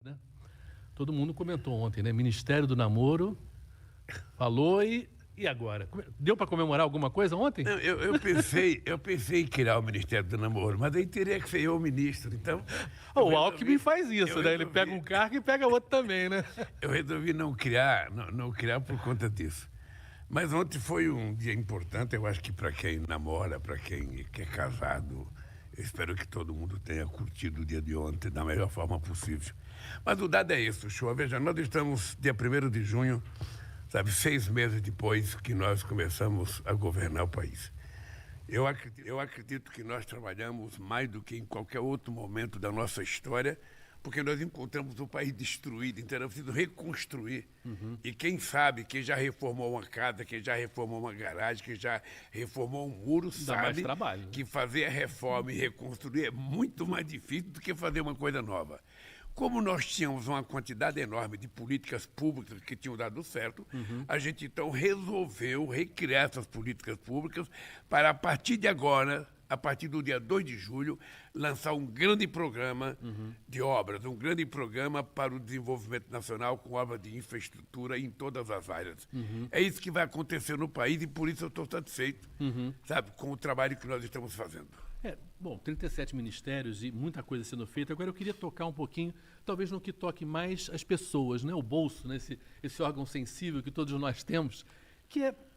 Né? Todo mundo comentou ontem, né? Ministério do Namoro falou e agora? Deu para comemorar alguma coisa ontem? Não, eu pensei em criar o Ministério do Namoro, mas aí teria que ser eu o ministro. Então, O Alckmin faz isso, eu né? Ele resolvi- pega um cargo e pega outro também, né? eu resolvi não criar por conta disso. Mas ontem foi um dia importante, eu acho que para quem namora, para quem é casado, eu espero que todo mundo tenha curtido o dia de ontem da melhor forma possível. Mas o dado é isso, show. Veja, nós estamos dia 1º de junho, sabe, 6 meses depois que nós começamos a governar o país. Eu acredito que nós trabalhamos mais do que em qualquer outro momento da nossa história, porque nós encontramos o país destruído, então era preciso reconstruir. E quem sabe, quem já reformou uma casa, quem já reformou uma garagem, quem já reformou um muro, Dá mais sabe trabalho, né? que fazer a reforma e reconstruir é muito mais difícil do que fazer uma coisa nova. Como nós tínhamos uma quantidade enorme de políticas públicas que tinham dado certo, a gente então resolveu recriar essas políticas públicas para, a partir de agora, a partir do dia 2 de julho, lançar um grande programa de obras, um grande programa para o desenvolvimento nacional com obras de infraestrutura em todas as áreas. É isso que vai acontecer no país e por isso eu estou satisfeito, sabe, com o trabalho que nós estamos fazendo. Bom, 37 ministérios e muita coisa sendo feita. Agora eu queria tocar um pouquinho, talvez no que toque mais as pessoas, né? O bolso, né? Esse órgão sensível que todos nós temos,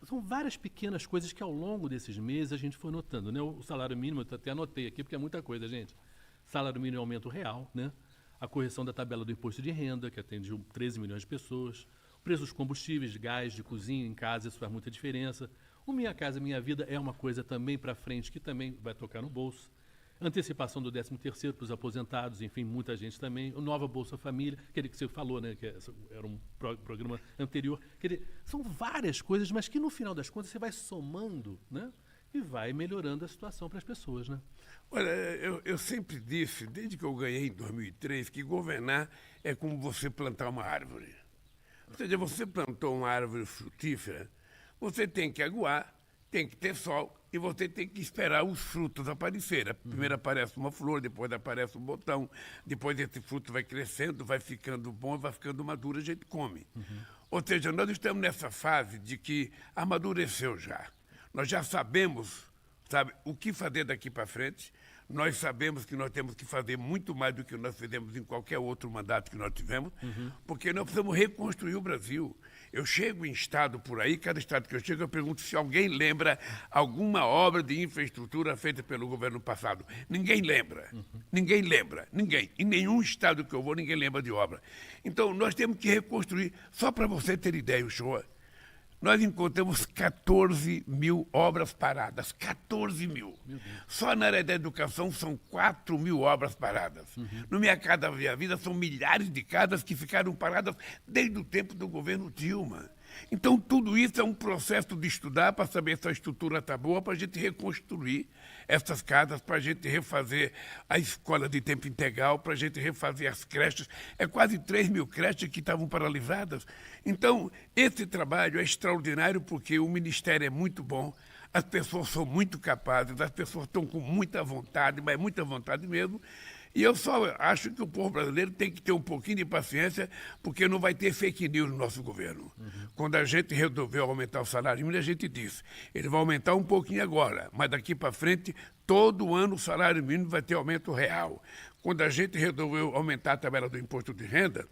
são várias pequenas coisas que ao longo desses meses a gente foi notando, né? O salário mínimo, eu até anotei aqui, porque é muita coisa, gente. Salário mínimo é aumento real, né? A correção da tabela do imposto de renda, que atende 13 milhões de pessoas. O preço dos combustíveis, de gás, de cozinha, em casa, isso faz muita diferença. O Minha Casa Minha Vida é uma coisa também para frente que também vai tocar no bolso. Antecipação do 13º para os aposentados, enfim, muita gente também. O Nova Bolsa Família, aquele que você falou, né, que era um programa anterior. Quer dizer, são várias coisas, mas que no final das contas você vai somando, né, e vai melhorando a situação para as pessoas, né? Olha, eu sempre disse, desde que eu ganhei em 2003, que governar é como você plantar uma árvore. Ou seja, você plantou uma árvore frutífera, você tem que aguar, tem que ter sol e você tem que esperar os frutos aparecerem. Primeiro aparece uma flor, depois aparece um botão, depois esse fruto vai crescendo, vai ficando bom, vai ficando maduro, a gente come. Ou seja, nós estamos nessa fase de que amadureceu já. Nós já sabemos, sabe, o que fazer daqui para frente. Nós sabemos que nós temos que fazer muito mais do que nós fizemos em qualquer outro mandato que nós tivemos, porque nós precisamos reconstruir o Brasil. Eu chego em estado por aí, cada estado que eu chego, eu pergunto se alguém lembra alguma obra de infraestrutura feita pelo governo passado. Ninguém lembra. Ninguém lembra. Ninguém. Em nenhum estado que eu vou, ninguém lembra de obra. Então, nós temos que reconstruir. Só para você ter ideia, o show. Nós encontramos 14 mil obras paradas. 14 mil. Só na área da educação são 4 mil obras paradas. No Minha Casa Minha Vida são milhares de casas que ficaram paradas desde o tempo do governo Dilma. Então, tudo isso é um processo de estudar para saber se a estrutura está boa, para a gente reconstruir essas casas, para a gente refazer a escola de tempo integral, para a gente refazer as creches. É quase 3 mil creches que estavam paralisadas. Então, esse trabalho é extraordinário porque o Ministério é muito bom, as pessoas são muito capazes, as pessoas estão com muita vontade, mas muita vontade mesmo. E eu só acho que o povo brasileiro tem que ter um pouquinho de paciência, porque não vai ter fake news no nosso governo. Quando a gente resolveu aumentar o salário mínimo, a gente disse, ele vai aumentar um pouquinho agora, mas daqui para frente, todo ano o salário mínimo vai ter aumento real. Quando a gente resolveu aumentar a tabela do imposto de renda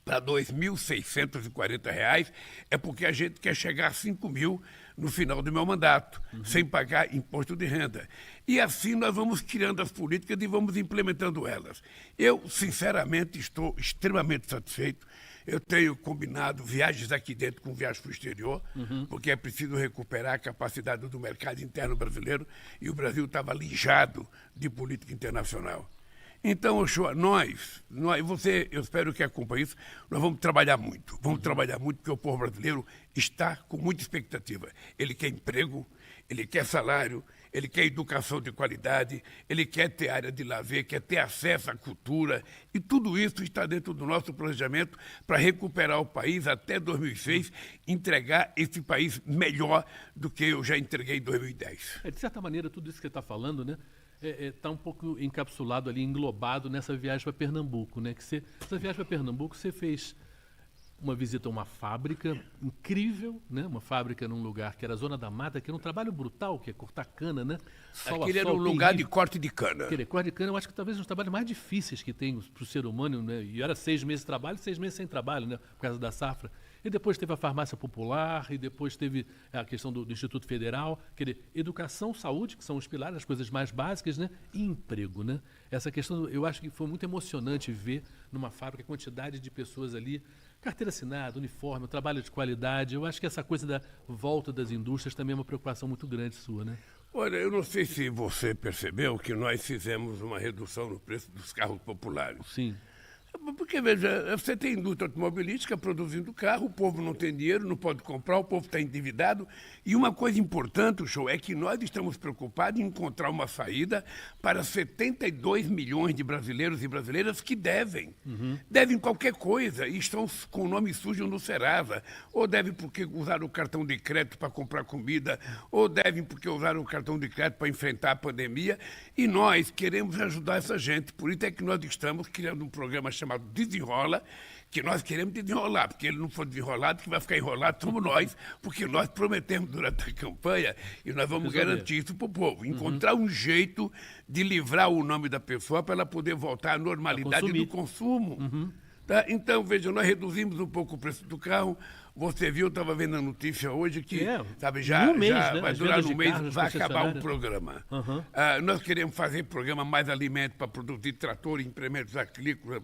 para R$ 2.640, é porque a gente quer chegar a 5 mil no final do meu mandato, sem pagar imposto de renda. E assim nós vamos criando as políticas e vamos implementando elas. Eu, sinceramente, estou extremamente satisfeito. Eu tenho combinado viagens aqui dentro com viagens para o exterior, porque é preciso recuperar a capacidade do mercado interno brasileiro e o Brasil estava lijado de política internacional. Então, Ochoa, eu espero que acompanhe isso, nós vamos trabalhar muito. Vamos trabalhar muito porque o povo brasileiro está com muita expectativa. Ele quer emprego, ele quer salário, ele quer educação de qualidade, ele quer ter área de lazer, quer ter acesso à cultura, e tudo isso está dentro do nosso planejamento para recuperar o país até 2006, entregar esse país melhor do que eu já entreguei em 2010. De certa maneira, tudo isso que você está falando, né, está um pouco encapsulado ali, englobado nessa viagem para Pernambuco, né? Essa viagem para Pernambuco você fez uma visita a uma fábrica incrível, né? Uma fábrica num lugar que era a Zona da Mata, que era um trabalho brutal, que é cortar cana, né? Aquele era um lugar de corte de cana. Aquele corte de cana, eu acho que talvez um dos trabalhos mais difíceis que tem para o ser humano, né? E era 6 meses de trabalho, 6 meses sem trabalho, né? Por causa da safra. E depois teve a farmácia popular, e depois teve a questão do Instituto Federal, quer dizer, educação, saúde, que são os pilares, as coisas mais básicas, né? E emprego, né? Essa questão, eu acho que foi muito emocionante ver numa fábrica a quantidade de pessoas ali, carteira assinada, uniforme, trabalho de qualidade. Eu acho que essa coisa da volta das indústrias também é uma preocupação muito grande sua, né? Olha, eu não sei se você percebeu que nós fizemos uma redução no preço dos carros populares. Sim. Porque, veja, você tem indústria automobilística produzindo carro, o povo não tem dinheiro, não pode comprar, o povo está endividado. E uma coisa importante, Show, é que nós estamos preocupados em encontrar uma saída para 72 milhões de brasileiros e brasileiras que devem. Devem qualquer coisa e estão com o nome sujo no Serasa. Ou devem porque usaram o cartão de crédito para comprar comida, ou devem porque usaram o cartão de crédito para enfrentar a pandemia. E nós queremos ajudar essa gente. Por isso é que nós estamos criando um programa chamado Desenrola, que nós queremos desenrolar, porque ele não for desenrolado, que vai ficar enrolado somos nós, porque nós prometemos durante a campanha e nós vamos garantir isso para o povo, encontrar um jeito de livrar o nome da pessoa para ela poder voltar à normalidade do consumo. Tá? Então, veja, nós reduzimos um pouco o preço do carro. Você viu, eu estava vendo a notícia hoje que sabe, já né? Vai durar um mês, vai acabar o programa. Nós queremos fazer programa Mais Alimento para produzir trator e implementos agrícolas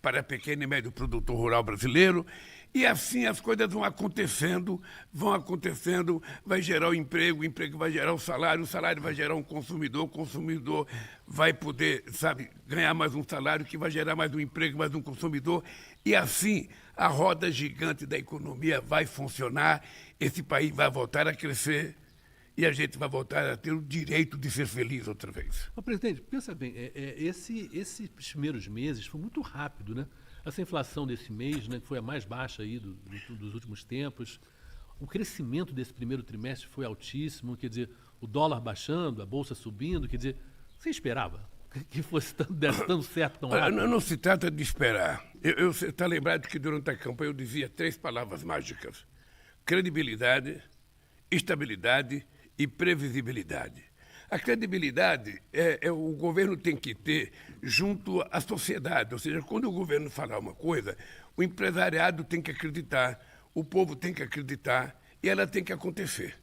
para pequeno e médio produtor rural brasileiro. E assim as coisas vão acontecendo, vai gerar o emprego vai gerar o salário vai gerar um consumidor, o consumidor vai poder, sabe, ganhar mais um salário, que vai gerar mais um emprego, mais um consumidor. E assim a roda gigante da economia vai funcionar, esse país vai voltar a crescer e a gente vai voltar a ter o direito de ser feliz outra vez. Ô, presidente, pensa bem, esses primeiros meses foi muito rápido, né? Essa inflação desse mês, né, que foi a mais baixa aí dos últimos tempos, o crescimento desse primeiro trimestre foi altíssimo, quer dizer, o dólar baixando, a bolsa subindo, quer dizer, você esperava que fosse dando certo tão rápido? Não se trata de esperar. Você está lembrado que durante a campanha eu dizia 3 palavras mágicas: credibilidade, estabilidade e previsibilidade. A credibilidade o governo tem que ter junto à sociedade, ou seja, quando o governo falar uma coisa, o empresariado tem que acreditar, o povo tem que acreditar e ela tem que acontecer.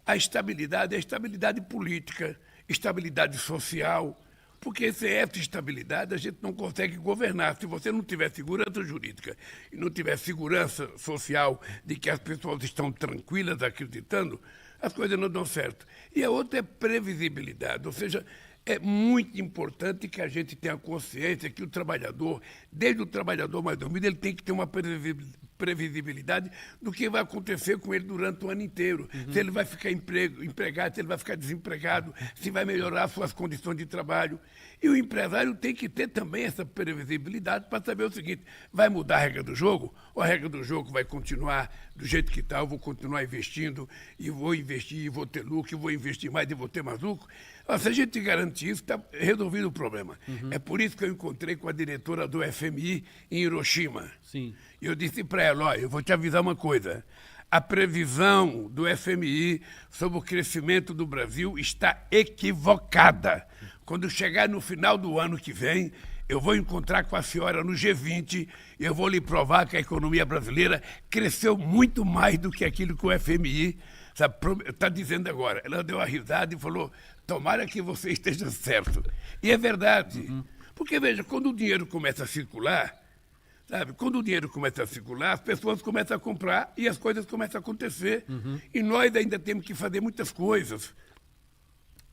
A estabilidade é estabilidade política, estabilidade social, porque sem essa estabilidade a gente não consegue governar. Se você não tiver segurança jurídica e não tiver segurança social de que as pessoas estão tranquilas acreditando, as coisas não dão certo. E a outra é previsibilidade, ou seja, é muito importante que a gente tenha consciência que o trabalhador, desde o trabalhador mais humilde, ele tem que ter uma previsibilidade do que vai acontecer com ele durante o ano inteiro. Se ele vai ficar empregado, se ele vai ficar desempregado, se vai melhorar suas condições de trabalho. E o empresário tem que ter também essa previsibilidade para saber o seguinte: vai mudar a regra do jogo? Ou a regra do jogo vai continuar do jeito que está? Eu vou continuar investindo, e vou investir, e vou ter lucro, e vou investir mais, e vou ter mais lucro. Se a gente garantir isso, está resolvido o problema. É por isso que eu encontrei com a diretora do FMI em Hiroshima. Sim. E eu disse para ela: olha, eu vou te avisar uma coisa. A previsão do FMI sobre o crescimento do Brasil está equivocada. Quando chegar no final do ano que vem, eu vou encontrar com a senhora no G20 e eu vou lhe provar que a economia brasileira cresceu muito mais do que aquilo que o FMI está dizendo agora. Ela deu uma risada e falou: tomara que você esteja certo. E é verdade. Porque, veja, quando o dinheiro começa a circular, sabe? Quando o dinheiro começa a circular, as pessoas começam a comprar e as coisas começam a acontecer. E nós ainda temos que fazer muitas coisas.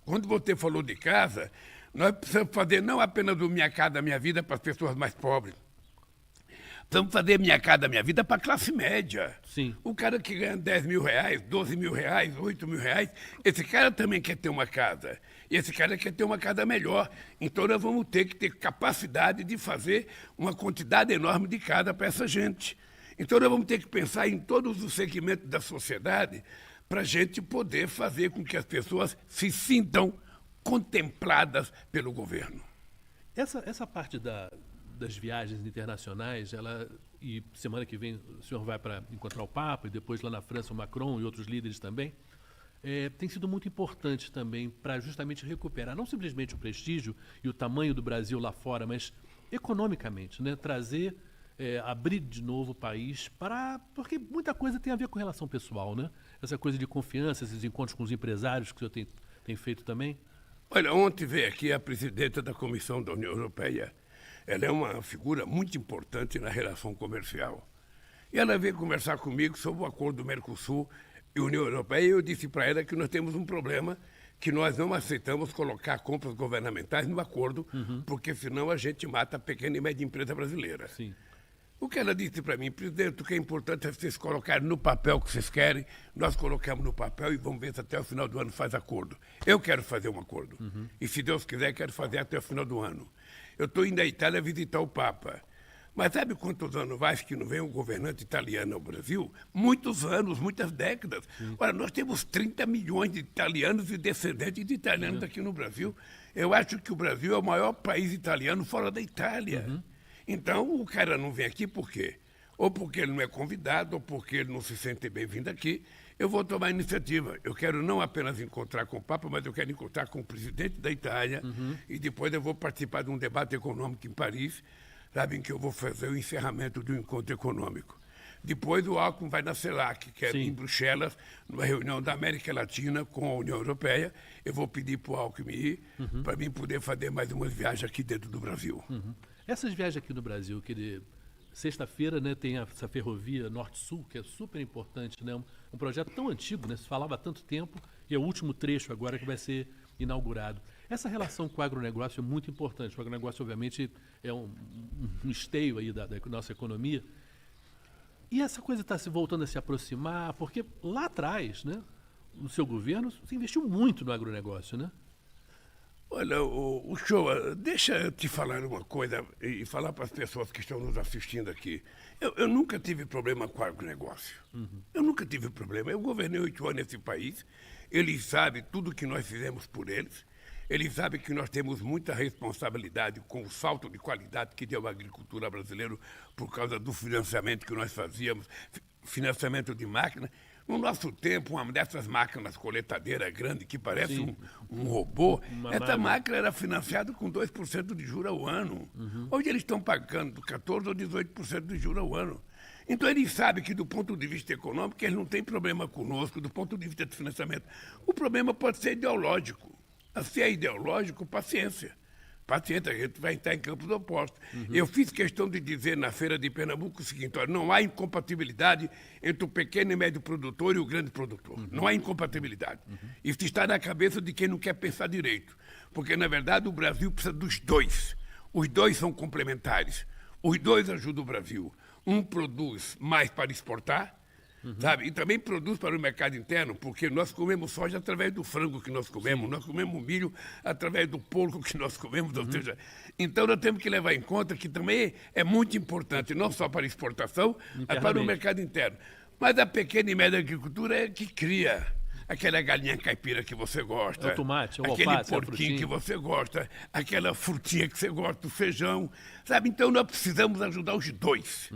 Quando você falou de casa, nós precisamos fazer não apenas o Minha Casa Minha Vida para as pessoas mais pobres, Precisamos fazer Minha Casa Minha Vida para a classe média. Sim. O cara que ganha 10 mil reais, 12 mil reais, 8 mil reais, esse cara também quer ter uma casa. E esse cara quer ter uma casa melhor. Então nós vamos ter que ter capacidade de fazer uma quantidade enorme de casa para essa gente. Então nós vamos ter que pensar em todos os segmentos da sociedade para a gente poder fazer com que as pessoas se sintam contempladas pelo governo. Essa parte das viagens internacionais, e semana que vem o senhor vai para encontrar o Papa, e depois lá na França o Macron e outros líderes também, tem sido muito importante também para justamente recuperar não simplesmente o prestígio e o tamanho do Brasil lá fora, mas economicamente, né? Trazer, abrir de novo o país porque muita coisa tem a ver com relação pessoal, né? Essa coisa de confiança, esses encontros com os empresários que o senhor tem feito também. Olha, ontem veio aqui a presidenta da Comissão da União Europeia. Ela é uma figura muito importante na relação comercial. E ela veio conversar comigo sobre o acordo do Mercosul e União Europeia, e eu disse para ela que nós temos um problema, que nós não aceitamos colocar compras governamentais no acordo, porque senão a gente mata a pequena e média empresa brasileira. Sim. O que ela disse para mim, presidente, o que é importante é vocês colocarem no papel o que vocês querem, nós colocamos no papel e vamos ver se até o final do ano faz acordo. Eu quero fazer um acordo. E se Deus quiser, quero fazer até o final do ano. Eu estou indo à Itália visitar o Papa. Mas sabe quantos anos faz que não vem um governante italiano ao Brasil? Muitos anos, muitas décadas. Ora, nós temos 30 milhões de italianos e descendentes de italianos aqui no Brasil. Eu acho que o Brasil é o maior país italiano fora da Itália. Então, o cara não vem aqui por quê? Ou porque ele não é convidado, ou porque ele não se sente bem-vindo aqui. Eu vou tomar iniciativa. Eu quero não apenas encontrar com o Papa, mas eu quero encontrar com o presidente da Itália. E depois eu vou participar de um debate econômico em Paris. Sabem que eu vou fazer o encerramento do encontro econômico. Depois o Alckmin vai na CELAC, que é em Bruxelas, numa reunião da América Latina com a União Europeia. Eu vou pedir para o Alckmin ir, para mim poder fazer mais umas viagens aqui dentro do Brasil. Essas viagens aqui no Brasil, sexta-feira, né, tem essa ferrovia Norte-Sul, que é super importante, né? Um projeto tão antigo, né? Se falava há tanto tempo, e é o último trecho agora que vai ser inaugurado. Essa relação com o agronegócio é muito importante. O agronegócio, obviamente, é um esteio aí da nossa economia. E essa coisa está se voltando a se aproximar, porque lá atrás, né, no seu governo, se investiu muito no agronegócio, né? Olha, o Shoa, deixa eu te falar uma coisa e falar para as pessoas que estão nos assistindo aqui. Eu nunca tive problema com o agronegócio. Eu nunca tive problema. Eu governei 8 anos nesse país. Eles sabem tudo que nós fizemos por eles. Eles sabem que nós temos muita responsabilidade com o salto de qualidade que deu a agricultura brasileira por causa do financiamento que nós fazíamos, financiamento de máquina. No nosso tempo, uma dessas máquinas coletadeiras grandes, que parece um robô, essa máquina era financiada com 2% de juros ao ano. Hoje eles estão pagando 14% ou 18% de juros ao ano. Então eles sabem que do ponto de vista econômico eles não têm problema conosco, do ponto de vista de financiamento. O problema pode ser ideológico. Se é ideológico, paciência. Paciência, a gente vai entrar em campos opostos. Eu fiz questão de dizer na Feira de Pernambuco o seguinte: olha, não há incompatibilidade entre o pequeno e médio produtor e o grande produtor. Não há incompatibilidade. Isso está na cabeça de quem não quer pensar direito. Porque, na verdade, o Brasil precisa dos dois. Os dois são complementares. Os dois ajudam o Brasil. Um produz mais para exportar, sabe? E também produz para o mercado interno, porque nós comemos soja através do frango que nós comemos, nós comemos milho através do porco que nós comemos, ou seja, então nós temos que levar em conta que também é muito importante, não só para exportação, mas para o mercado interno. Mas a pequena e média agricultura é que cria aquela galinha caipira que você gosta, é o tomate, o aquele alface, porquinho que você gosta, aquela frutinha que você gosta, o feijão, sabe? Então nós precisamos ajudar os dois.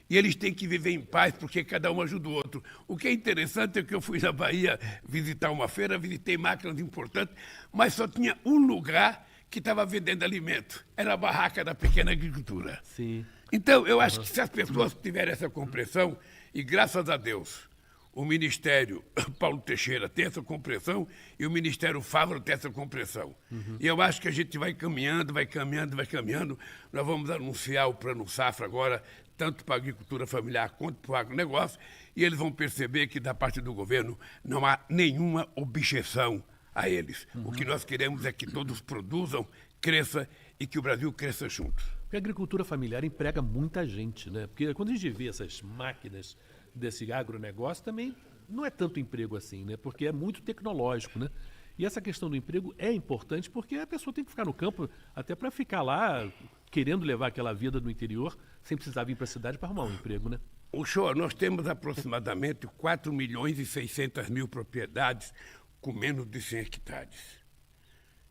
E eles têm que viver em paz, porque cada um ajuda o outro. O que é interessante é que eu fui na Bahia visitar uma feira, visitei máquinas importantes, mas só tinha um lugar que estava vendendo alimento. Era a barraca da pequena agricultura. Sim. Então, eu acho que se as pessoas tiverem essa compreensão, e graças a Deus, o Ministério Paulo Teixeira tem essa compreensão e o Ministério Fávaro tem essa compreensão. E eu acho que a gente vai caminhando, vai caminhando, vai caminhando. Nós vamos anunciar o Plano Safra agora, tanto para a agricultura familiar quanto para o agronegócio, e eles vão perceber que da parte do governo não há nenhuma objeção a eles. O que nós queremos é que todos produzam, cresça e que o Brasil cresça junto. Porque a agricultura familiar emprega muita gente, né? Porque quando a gente vê essas máquinas desse agronegócio, também não é tanto emprego assim, né? Porque é muito tecnológico, né? E essa questão do emprego é importante porque a pessoa tem que ficar no campo até para ficar lá querendo levar aquela vida do interior sem precisar vir para a cidade para arrumar um emprego, né? O senhor, nós temos aproximadamente 4.600.000 propriedades com menos de 100 hectares.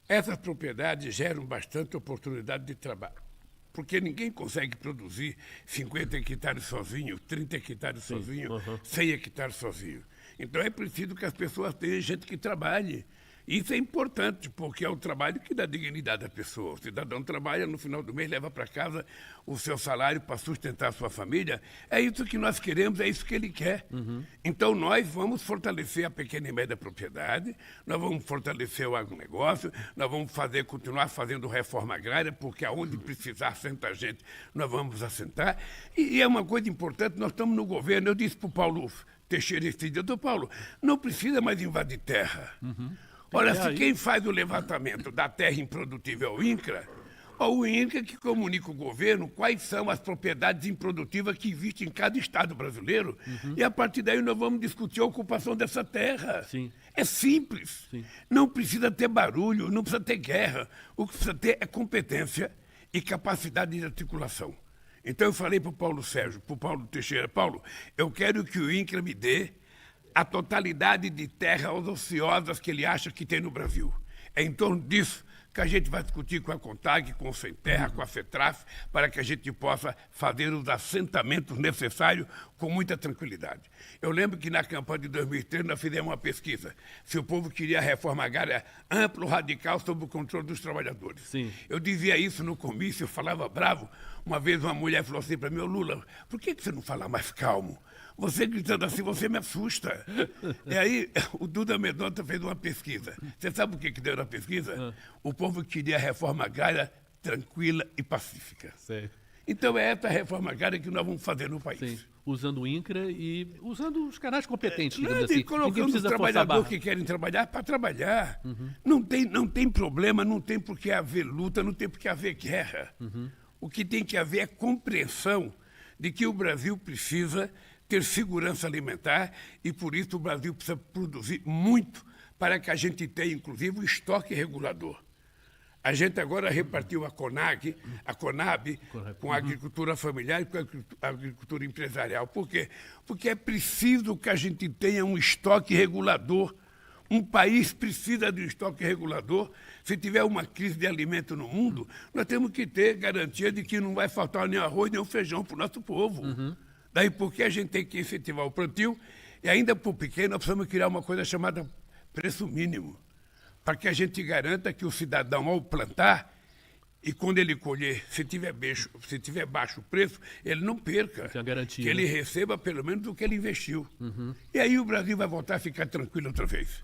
Essas propriedades geram bastante oportunidade de trabalho, porque ninguém consegue produzir 50 hectares sozinho, 30 hectares sozinho, 100 hectares sozinho. Então é preciso que as pessoas tenham gente que trabalhe. Isso é importante, porque é o trabalho que dá dignidade à pessoa. O cidadão trabalha, no final do mês leva para casa o seu salário para sustentar a sua família. É isso que nós queremos, é isso que ele quer. Então nós vamos fortalecer a pequena e média propriedade, nós vamos fortalecer o agronegócio, nós vamos continuar fazendo reforma agrária, porque aonde precisar assentar gente, nós vamos assentar. E é uma coisa importante, nós estamos no governo, eu disse para o Paulo Teixeira esse dia, Paulo, não precisa mais invadir terra. Olha, se quem faz o levantamento da terra improdutível é o INCRA, o INCRA que comunica o governo quais são as propriedades improdutivas que existem em cada estado brasileiro, e a partir daí nós vamos discutir a ocupação dessa terra. Sim. É simples. Sim. Não precisa ter barulho, não precisa ter guerra. O que precisa ter é competência e capacidade de articulação. Então eu falei para o Paulo Sérgio, para o Paulo Teixeira, Paulo, eu quero que o INCRA me dê a totalidade de terras ociosas que ele acha que tem no Brasil. É em torno disso que a gente vai discutir com a CONTAG, com o Sem Terra, com a FETRAF, para que a gente possa fazer os assentamentos necessários com muita tranquilidade. Eu lembro que na campanha de 2013 nós fizemos uma pesquisa se o povo queria a reforma agrária ampla, radical, sob o controle dos trabalhadores. Sim. Eu dizia isso no comício, eu falava bravo. Uma vez uma mulher falou assim para mim, Lula, por que você não fala mais calmo? Você gritando assim, você me assusta. E aí, o Duda Mendonça fez uma pesquisa. Você sabe o que deu na pesquisa? O povo queria a reforma agrária tranquila e pacífica. Sei. Então é essa reforma agrária que nós vamos fazer no país. Sim. Usando o INCRA e usando os canais competentes, digamos E assim. Ninguém colocando os precisa forçar a trabalhadores barra. que querem trabalhar para trabalhar. Não tem problema, não tem por que haver luta, não tem por que haver guerra. O que tem que haver é compreensão de que o Brasil precisa ter segurança alimentar e, por isso, o Brasil precisa produzir muito para que a gente tenha, inclusive, um estoque regulador. A gente agora repartiu a CONAB com a agricultura familiar e com a agricultura empresarial. Por quê? Porque é preciso que a gente tenha um estoque regulador. Um país precisa de um estoque regulador. Se tiver uma crise de alimento no mundo, nós temos que ter garantia de que não vai faltar nem arroz nem feijão para o nosso povo. Daí porque a gente tem que incentivar o plantio e ainda para o pequeno nós precisamos criar uma coisa chamada preço mínimo, para que a gente garanta que o cidadão, ao plantar, e quando ele colher, se tiver baixo o preço, ele não perca. Tem a garantia, que ele né? receba pelo menos o que ele investiu. E aí o Brasil vai voltar a ficar tranquilo outra vez.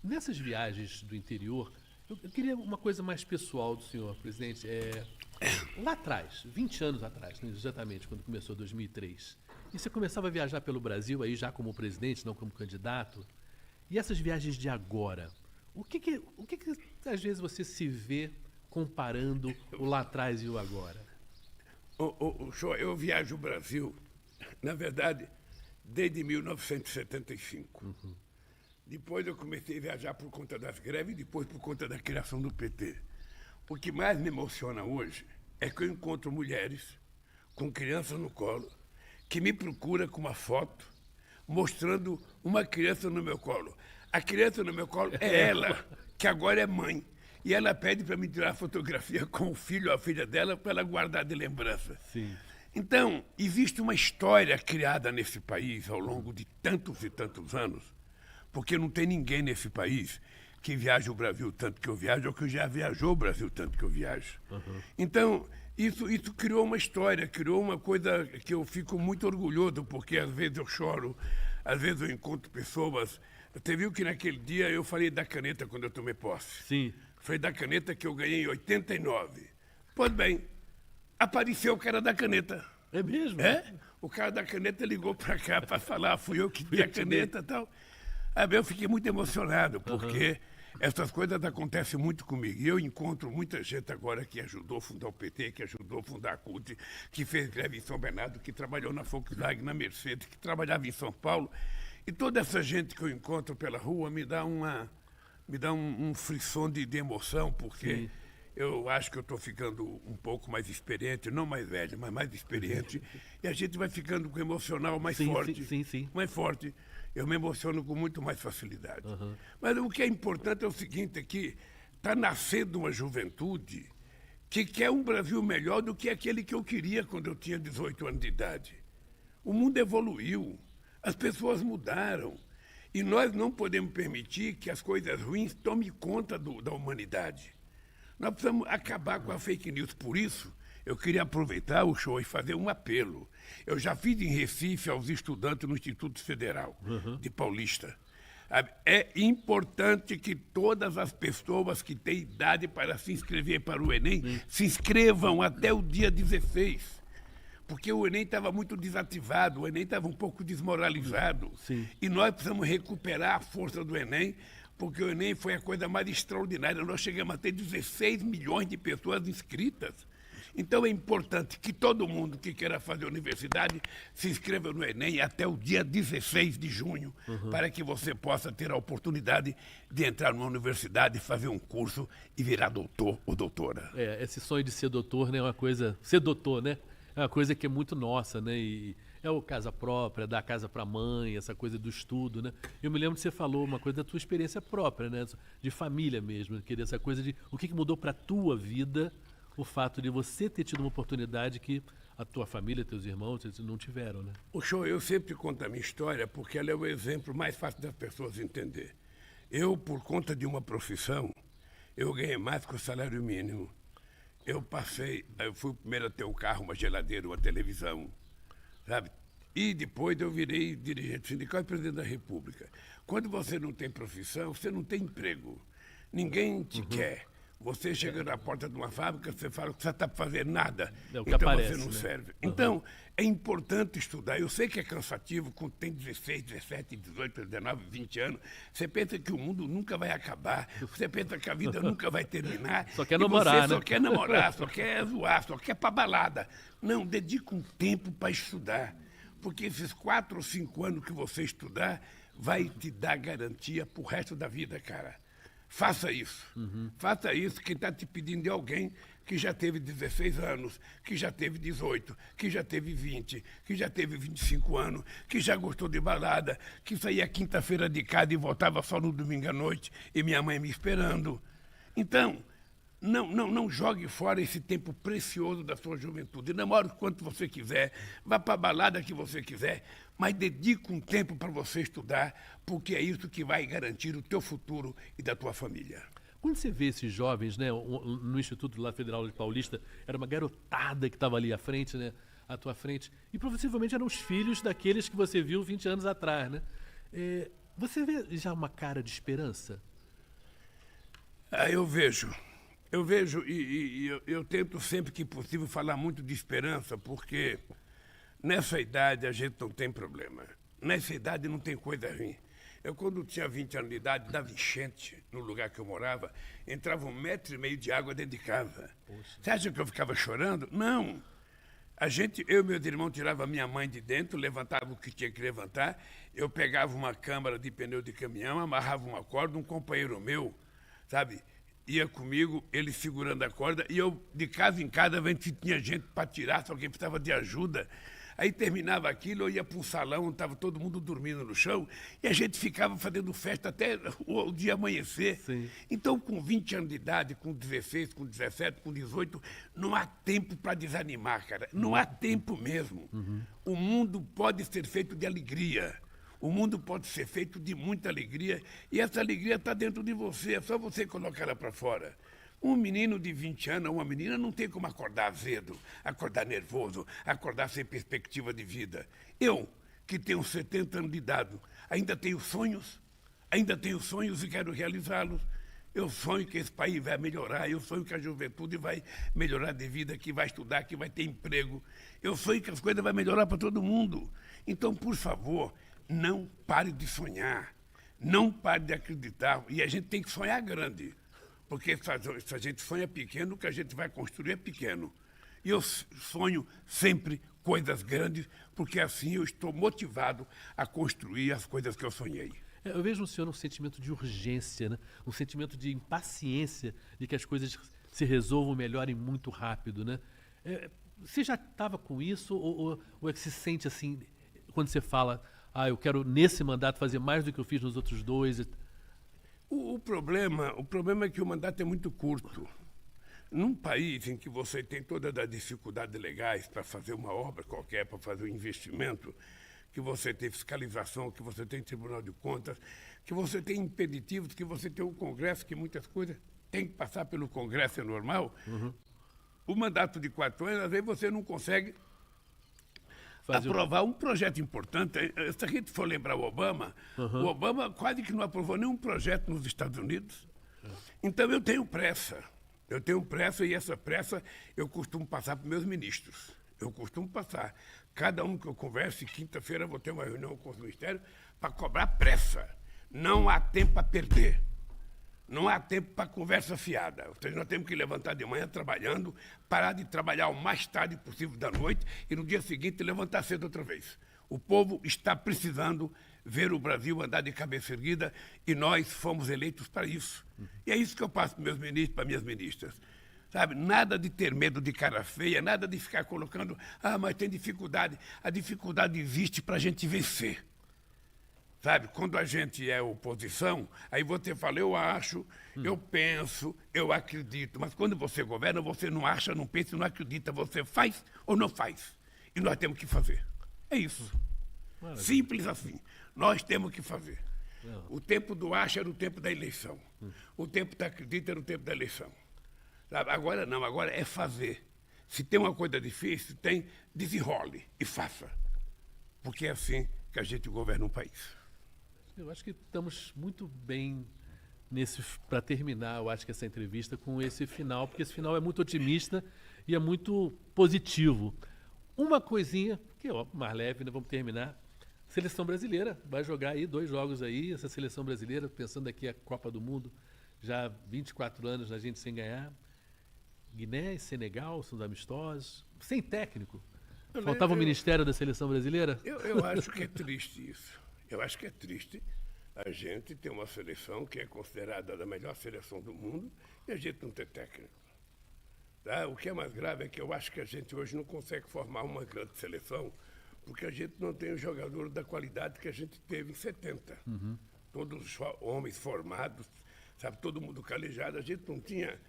Nessas viagens do interior, eu queria uma coisa mais pessoal do senhor, presidente. Lá atrás, 20 anos atrás, né, exatamente, quando começou 2003, e você começava a viajar pelo Brasil, aí já como presidente, não como candidato, e essas viagens de agora, o que às vezes você se vê comparando o lá atrás e o agora? Eu viajo o Brasil, na verdade, desde 1975. Depois eu comecei a viajar por conta das greves e depois por conta da criação do PT. O que mais me emociona hoje é que eu encontro mulheres com criança no colo que me procuram com uma foto mostrando uma criança no meu colo. A criança no meu colo é ela, que agora é mãe. E ela pede para me tirar fotografia com o filho ou a filha dela para ela guardar de lembrança. Sim. Então, existe uma história criada nesse país ao longo de tantos e tantos anos, porque não tem ninguém nesse país que viaja o Brasil tanto que eu viajo ou que já viajou o Brasil tanto que eu viajo. Então, isso criou uma história, criou uma coisa que eu fico muito orgulhoso, porque às vezes eu choro, às vezes eu encontro pessoas. Você viu que naquele dia eu falei da caneta quando eu tomei posse? Sim. Foi da caneta que eu ganhei em 89. Pois bem, apareceu o cara da caneta. É mesmo? O cara da caneta ligou para cá para falar, fui eu que dei a caneta e tal. Aí eu fiquei muito emocionado, porque Essas coisas acontecem muito comigo. E eu encontro muita gente agora que ajudou a fundar o PT, que ajudou a fundar a CUT, que fez greve em São Bernardo, que trabalhou na Volkswagen, na Mercedes, que trabalhava em São Paulo. E toda essa gente que eu encontro pela rua me dá um frisson de emoção, porque Sim. eu acho que eu estou ficando um pouco mais experiente, não mais velho, mas mais experiente, e a gente vai ficando com o emocional mais Sim, forte. sim. Mais forte. Eu me emociono com muito mais facilidade. Mas o que é importante é o seguinte, é que está nascendo uma juventude que quer um Brasil melhor do que aquele que eu queria quando eu tinha 18 anos de idade. O mundo evoluiu, as pessoas mudaram, e nós não podemos permitir que as coisas ruins tomem conta da humanidade. Nós precisamos acabar com a fake news. Por isso, eu queria aproveitar o show e fazer um apelo. Eu já fiz em Recife aos estudantes no Instituto Federal de Paulista. É importante que todas as pessoas que têm idade para se inscrever para o Enem se inscrevam até o dia 16. Porque o Enem estava muito desativado, o Enem estava um pouco desmoralizado. Sim. E nós precisamos recuperar a força do Enem, porque o Enem foi a coisa mais extraordinária. Nós chegamos a ter 16 milhões de pessoas inscritas. Então é importante que todo mundo que queira fazer universidade se inscreva no Enem até o dia 16 de junho, para que você possa ter a oportunidade de entrar numa universidade, fazer um curso e virar doutor ou doutora. Esse sonho de ser doutor, né, é uma coisa... Ser doutor, né? É uma coisa que é muito nossa, né? E é o casa própria, dar casa para a mãe, essa coisa do estudo, né? Eu me lembro que você falou uma coisa da tua experiência própria, né? De família mesmo, querer essa coisa de o que mudou para a tua vida o fato de você ter tido uma oportunidade que a tua família, teus irmãos, eles não tiveram, né? O show, eu sempre conto a minha história porque ela é o exemplo mais fácil das pessoas entender. Eu, por conta de uma profissão, eu ganhei mais que o salário mínimo. Eu fui o primeiro a ter um carro, uma geladeira, uma televisão, sabe? E depois eu virei dirigente sindical e presidente da República. Quando você não tem profissão, você não tem emprego. Ninguém te quer. Você chega na porta de uma fábrica, você fala que você está para fazer nada, É o que então aparece, você não né? serve. Então, é importante estudar. Eu sei que é cansativo, quando tem 16, 17, 18, 19, 20 anos. Você pensa que o mundo nunca vai acabar, você pensa que a vida nunca vai terminar. Só quer e namorar, você né? só quer namorar, só quer zoar, só quer para balada. Não, dedica um tempo para estudar, porque esses 4 ou 5 anos que você estudar vai te dar garantia para o resto da vida, cara. Faça isso. Faça isso. Quem está te pedindo é alguém que já teve 16 anos, que já teve 18, que já teve 20, que já teve 25 anos, que já gostou de balada, que saía quinta-feira de casa e voltava só no domingo à noite e minha mãe me esperando. Então, não jogue fora esse tempo precioso da sua juventude. Namore o quanto você quiser, vá para a balada que você quiser, mas dedique um tempo para você estudar, porque é isso que vai garantir o teu futuro e da tua família. Quando você vê esses jovens, né, no Instituto lá Federal de Paulista, era uma garotada que estava ali à frente, né, à tua frente, e possivelmente eram os filhos daqueles que você viu 20 anos atrás, né? Você vê já uma cara de esperança? Eu vejo e eu tento sempre que possível falar muito de esperança, porque nessa idade a gente não tem problema. Nessa idade não tem coisa ruim. Eu, quando tinha 20 anos de idade, dava enchente no lugar que eu morava, entrava 1,5 metro de água dentro de casa. Poxa. Você acha que eu ficava chorando? Não. Eu e meus irmãos tirava a minha mãe de dentro, levantava o que tinha que levantar, eu pegava uma câmara de pneu de caminhão, amarrava uma corda, um companheiro meu, sabe, ia comigo, ele segurando a corda, e eu, de casa em casa, vendo se tinha gente para tirar, se alguém precisava de ajuda. Aí terminava aquilo, eu ia para um salão onde estava todo mundo dormindo no chão, e a gente ficava fazendo festa até o dia amanhecer. Sim. Então, com 20 anos de idade, com 16, com 17, com 18, não há tempo para desanimar, cara. Não há tempo mesmo. O mundo pode ser feito de alegria. O mundo pode ser feito de muita alegria, e essa alegria está dentro de você, é só você colocar ela para fora. Um menino de 20 anos, uma menina, não tem como acordar azedo, acordar nervoso, acordar sem perspectiva de vida. Eu, que tenho 70 anos de idade, ainda tenho sonhos e quero realizá-los. Eu sonho que esse país vai melhorar, eu sonho que a juventude vai melhorar de vida, que vai estudar, que vai ter emprego. Eu sonho que as coisas vão melhorar para todo mundo. Então, por favor, não pare de sonhar. Não pare de acreditar. E a gente tem que sonhar grande. Porque se a gente sonha pequeno, o que a gente vai construir é pequeno. E eu sonho sempre coisas grandes, porque assim eu estou motivado a construir as coisas que eu sonhei. Eu vejo no senhor um sentimento de urgência, né? Um sentimento de impaciência de que as coisas se resolvam, melhorem muito rápido, né? Você já estava com isso ou é que se sente assim, quando você fala, eu quero nesse mandato fazer mais do que eu fiz nos outros dois? O problema é que o mandato é muito curto. Num país em que você tem todas as dificuldades legais para fazer uma obra qualquer, para fazer um investimento, que você tem fiscalização, que você tem Tribunal de Contas, que você tem impeditivos, que você tem um Congresso, que muitas coisas têm que passar pelo Congresso, é normal. O mandato de 4 anos, às vezes você não consegue aprovar um projeto importante. Se a gente for lembrar o Obama quase que não aprovou nenhum projeto nos Estados Unidos. Então eu tenho pressa. E essa pressa eu costumo passar para meus ministros. Eu costumo passar. Cada um que eu converse, quinta-feira eu vou ter uma reunião com os ministérios para cobrar pressa. Não há tempo a perder. Não há tempo para conversa fiada. Ou seja, nós temos que levantar de manhã trabalhando, parar de trabalhar o mais tarde possível da noite e no dia seguinte levantar cedo outra vez. O povo está precisando ver o Brasil andar de cabeça erguida e nós fomos eleitos para isso. E é isso que eu passo para meus ministros, para minhas ministras. Sabe, nada de ter medo de cara feia, nada de ficar colocando, mas tem dificuldade. A dificuldade existe para a gente vencer. Sabe, quando a gente é oposição, aí você fala, eu acho, eu penso, eu acredito. Mas quando você governa, você não acha, não pensa, não acredita. Você faz ou não faz. E nós temos que fazer. É isso. Maravilha. Simples assim. Nós temos que fazer. O tempo do acha era o tempo da eleição. O tempo da acredita era o tempo da eleição. Sabe? Agora não, agora é fazer. Se tem uma coisa difícil, desenrole e faça. Porque é assim que a gente governa um país. Eu acho que estamos muito bem para terminar, eu acho que essa entrevista com esse final, porque esse final é muito otimista e é muito positivo. Uma coisinha, que é mais leve, né? Vamos terminar. Seleção brasileira, vai jogar aí 2 jogos aí, essa seleção brasileira, pensando aqui a Copa do Mundo, já 24 anos a gente sem ganhar. Guiné e Senegal são amistosos, sem técnico. Faltava o Ministério da Seleção Brasileira? Eu acho que é triste isso. Eu acho que é triste a gente ter uma seleção que é considerada a melhor seleção do mundo e a gente não ter técnico. Tá? O que é mais grave é que eu acho que a gente hoje não consegue formar uma grande seleção porque a gente não tem os jogadores da qualidade que a gente teve em 70. Todos homens formados, sabe, todo mundo calejado. A gente não tinha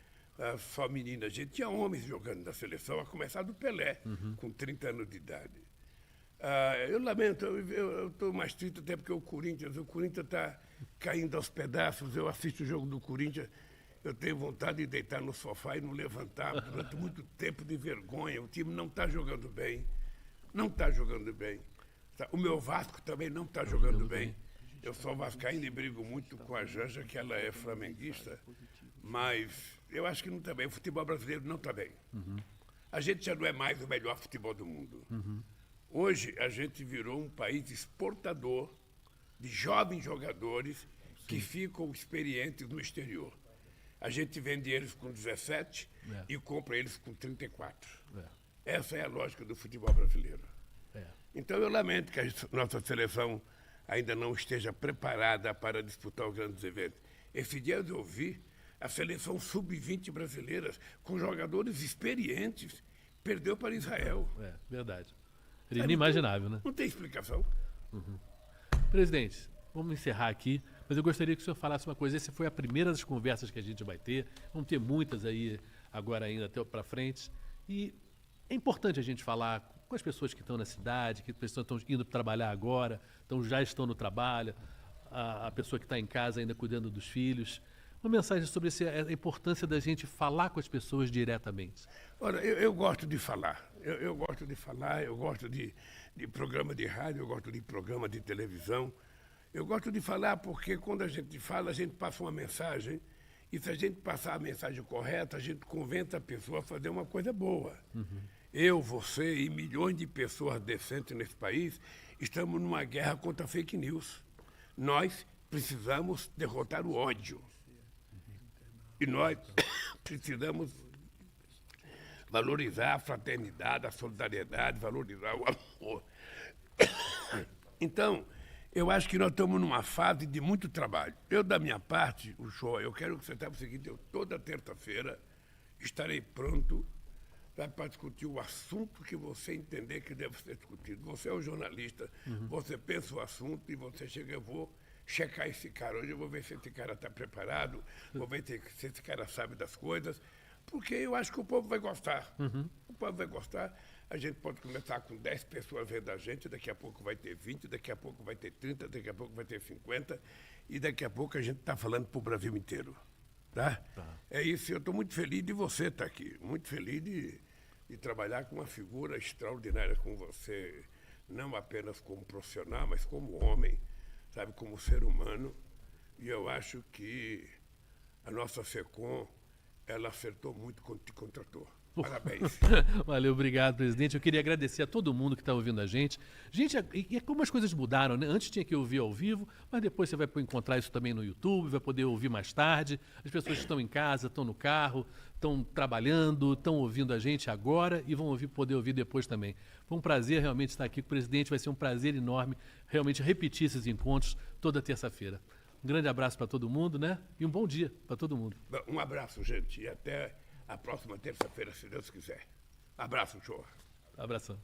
só meninas, a gente tinha homens jogando na seleção, a começar do Pelé, com 30 anos de idade. Eu lamento, eu estou mais triste até porque o Corinthians está caindo aos pedaços. Eu assisto o jogo do Corinthians, eu tenho vontade de deitar no sofá e não levantar durante muito tempo de vergonha. O time não está jogando bem. Não está jogando bem. O meu Vasco também não está jogando bem. Eu sou vascaíno e brigo muito com a Janja, que ela é flamenguista, mas eu acho que não está bem. O futebol brasileiro não está bem. A gente já não é mais o melhor futebol do mundo. Hoje a gente virou um país exportador de jovens jogadores que ficam experientes no exterior. A gente vende eles com 17 e compra eles com 34. Essa é a lógica do futebol brasileiro. Então eu lamento que a nossa seleção ainda não esteja preparada para disputar os grandes eventos. Esse dia eu ouvi a seleção sub-20 brasileiras com jogadores experientes perdeu para Israel. Verdade. Era inimaginável, né? Não tem explicação. Presidente, vamos encerrar aqui, mas eu gostaria que o senhor falasse uma coisa. Essa foi a primeira das conversas que a gente vai ter. Vamos ter muitas aí agora ainda até para frente. E é importante a gente falar com as pessoas que estão na cidade, que as pessoas estão indo trabalhar agora, já estão no trabalho, a pessoa que está em casa ainda cuidando dos filhos. Uma mensagem sobre a importância da gente falar com as pessoas diretamente. Olha, eu gosto de falar. Eu gosto de falar, eu gosto de programa de rádio, eu gosto de programa de televisão. Eu gosto de falar porque quando a gente fala, a gente passa uma mensagem e se a gente passar a mensagem correta, a gente convence a pessoa a fazer uma coisa boa. Eu, você e milhões de pessoas decentes nesse país estamos numa guerra contra fake news. Nós precisamos derrotar o ódio. E nós precisamos valorizar a fraternidade, a solidariedade, valorizar o amor. Então, eu acho que nós estamos numa fase de muito trabalho. Eu, da minha parte, o show, eu quero que você saiba o seguinte, eu toda terça-feira estarei pronto para discutir o assunto que você entender que deve ser discutido. Você é o jornalista, você pensa o assunto e você chega, eu vou checar esse cara. Hoje eu vou ver se esse cara está preparado, vou ver se esse cara sabe das coisas, porque eu acho que o povo vai gostar. O povo vai gostar. A gente pode começar com 10 pessoas vendo a gente, daqui a pouco vai ter 20, daqui a pouco vai ter 30, daqui a pouco vai ter 50, e daqui a pouco a gente está falando para o Brasil inteiro. Tá? É isso, eu estou muito feliz de você estar aqui, muito feliz de trabalhar com uma figura extraordinária como você, não apenas como profissional, mas como homem, sabe, como ser humano. E eu acho que a nossa SECOM, ela acertou muito quando te contratou. Parabéns. Valeu, obrigado, presidente. Eu queria agradecer a todo mundo que está ouvindo a gente. Gente, e como as coisas mudaram, né? Antes tinha que ouvir ao vivo, mas depois você vai encontrar isso também no YouTube, vai poder ouvir mais tarde. As pessoas estão em casa, estão no carro, estão trabalhando, estão ouvindo a gente agora e vão poder ouvir depois também. Foi um prazer realmente estar aqui com o presidente, vai ser um prazer enorme realmente repetir esses encontros toda terça-feira. Um grande abraço para todo mundo, né? E um bom dia para todo mundo. Um abraço, gente, e até a próxima terça-feira, se Deus quiser. Abraço, show. Abração.